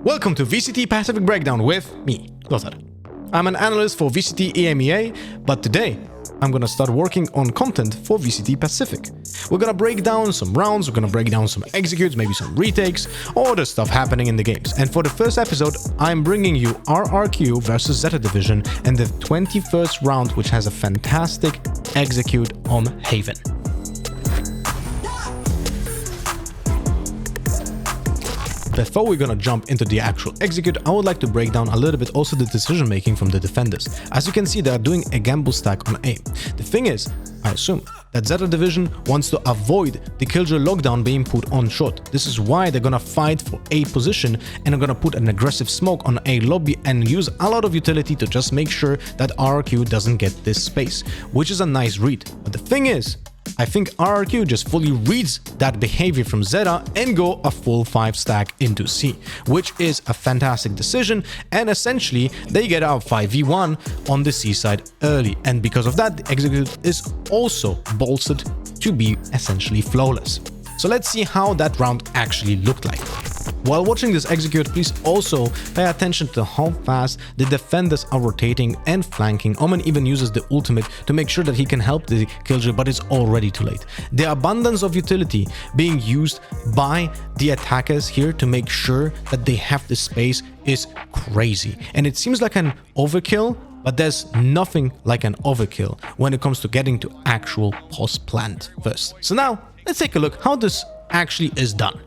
Welcome to VCT Pacific Breakdown with me, Lothar. I'm an analyst for VCT EMEA, but today I'm gonna start working on content for VCT Pacific. We're gonna break down some rounds, we're gonna break down some executes, maybe some retakes, all the stuff happening in the games. And for the first episode, I'm bringing you RRQ versus Zeta Division and the 21st round, which has a fantastic execute on Haven. Before we're gonna jump into the actual execute, I would like to break down a little bit also the decision making from the defenders. As you can see, they are doing a gamble stack on A. The thing is, I assume that Zeta Division wants to avoid the Killjoy lockdown being put on short. This is why they're gonna fight for A position and are gonna put an aggressive smoke on A lobby and use a lot of utility to just make sure that RRQ doesn't get this space, which is a nice read. But the thing is, I think RRQ just fully reads that behavior from Zeta and go a full 5 stack into C, which is a fantastic decision, and essentially they get out 5v1 on the C side early, and because of that the execute is also bolstered to be essentially flawless. So let's see how that round actually looked like. While watching this execute, please also pay attention to how fast the defenders are rotating and flanking. Omen even uses the ultimate to make sure that he can help the Killjoy, but it's already too late. The abundance of utility being used by the attackers here to make sure that they have the space is crazy. And it seems like an overkill, but there's nothing like an overkill when it comes to getting to actual post plant first. So now, let's take a look how this actually is done.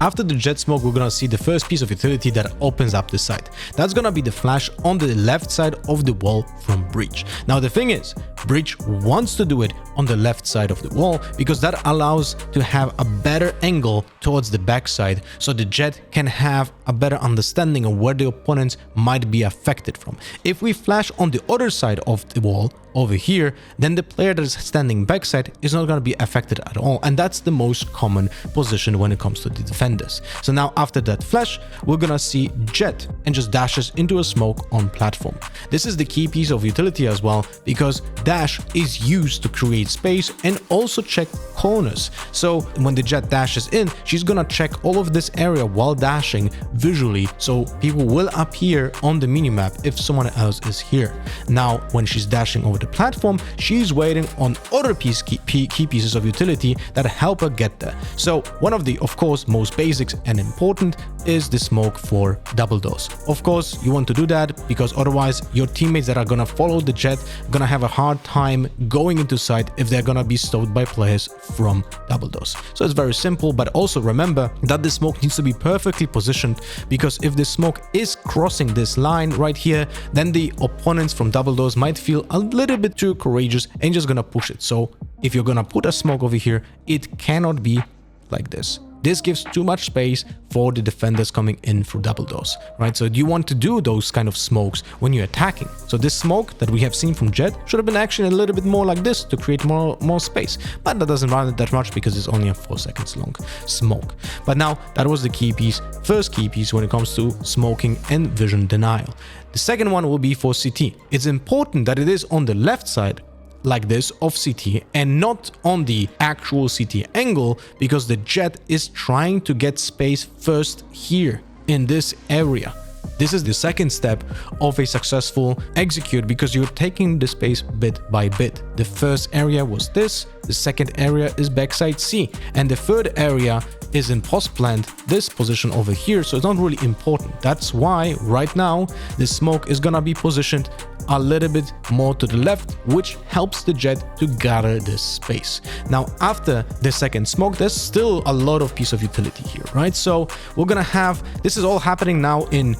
After the jet smoke, we're gonna see the first piece of utility that opens up the site. That's gonna be the flash on the left side of the wall from Breach. Now the thing is, Breach wants to do it on the left side of the wall because that allows to have a better angle towards the backside, so the jet can have a better understanding of where the opponents might be affected from. If we flash on the other side of the wall over here, then the player that is standing backside is not going to be affected at all, and that's the most common position when it comes to the defenders. So now after that flash, we're gonna see Jet and just dashes into a smoke on platform. This is the key piece of utility as well, because dash is used to create space and also check corners. So when the Jet dashes in, she's gonna check all of this area while dashing visually, so people will appear on the minimap if someone else is here. Now when she's dashing over the platform, she's waiting on other key pieces of utility that help her get there. So one of the, of course, most basics and important is the smoke for double doors. Of course, you want to do that because otherwise your teammates that are gonna follow the Jet are gonna have a hard time going into site if they're gonna be stowed by players from double doors. So it's very simple, but also remember that the smoke needs to be perfectly positioned, because if the smoke is crossing this line right here, then the opponents from double doors might feel a little bit too courageous and just gonna push it. So if you're gonna put a smoke over here, it cannot be like this. This gives too much space for the defenders coming in through double doors, right? So you want to do those kind of smokes when you're attacking. So this smoke that we have seen from Jet should have been actually a little bit more like this to create more space, but that doesn't matter that much because it's only a 4 seconds long smoke. But now that was the key piece, first key piece when it comes to smoking and vision denial. The second one will be for CT. It's important that it is on the left side like this of CT and not on the actual CT angle, because the Jet is trying to get space first here in this area. This is the second step of a successful execute because you're taking the space bit by bit. The first area was this, the second area is backside C, and the third area is in post plant, this position over here, so it's not really important. That's why right now the smoke is gonna be positioned a little bit more to the left, which helps the Jet to gather this space. Now after the second smoke, there's still a lot of piece of utility here, right? So we're gonna have, this is all happening now in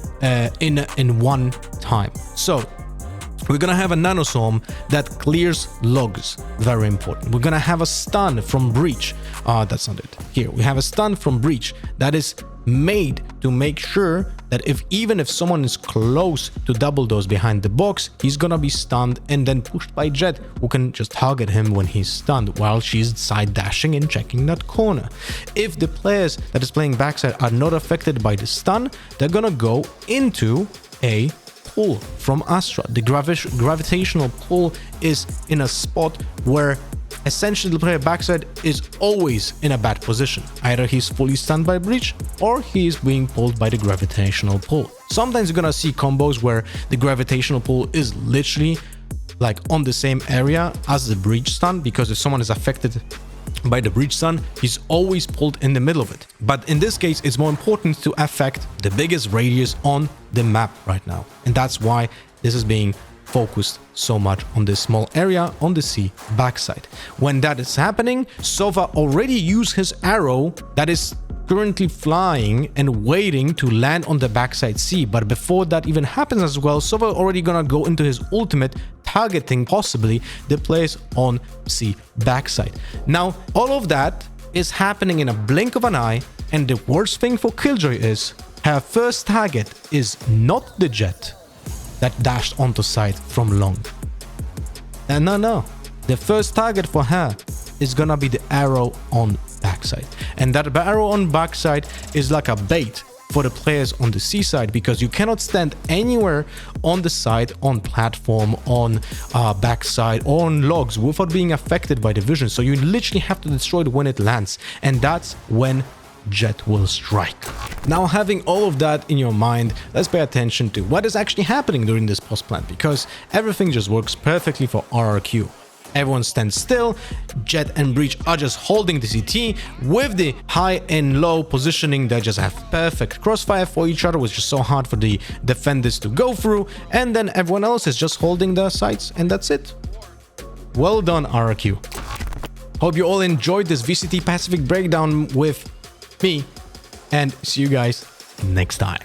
one time. So we're gonna have a nanoswarm that clears logs, very important. We're gonna have a stun from Breach. That's not it. Here we have a stun from Breach that is made to make sure that even if someone is close to double doors behind the box, he's gonna be stunned and then pushed by Jet, who can just target him when he's stunned while she's side dashing and checking that corner. If the players that is playing backside are not affected by the stun, they're gonna go into a pull from Astra. The gravitational pull is in a spot where essentially the player backside is always in a bad position. Either he's fully stunned by breach or he is being pulled by the gravitational pull. Sometimes you're gonna see combos where the gravitational pull is literally like on the same area as the breach stun, because if someone is affected by the breach stun, he's always pulled in the middle of it. But in this case, it's more important to affect the biggest radius on the map right now. And that's why this is being focused so much on this small area on the C backside. When that is happening, Sova already used his arrow that is currently flying and waiting to land on the backside C. But before that even happens as well, Sova already gonna go into his ultimate, targeting possibly the players on C backside. Now, all of that is happening in a blink of an eye, and the worst thing for Killjoy is her first target is not the Jet that dashed onto side from long. No. The first target for her is gonna be the arrow on backside. And that arrow on backside is like a bait for the players on the C side, because you cannot stand anywhere on the side, on platform, on backside, or on logs without being affected by the vision. So you literally have to destroy it when it lands. And that's when Jet will strike. Now, having all of that in your mind, let's pay attention to what is actually happening during this post plant, because everything just works perfectly for RRQ. Everyone stands still, Jet and Breach are just holding the CT with the high and low positioning. They just have perfect crossfire for each other, which is so hard for the defenders to go through, and then everyone else is just holding their sides, and that's it. Well done, RRQ. Hope you all enjoyed this VCT Pacific breakdown with me, and see you guys next time.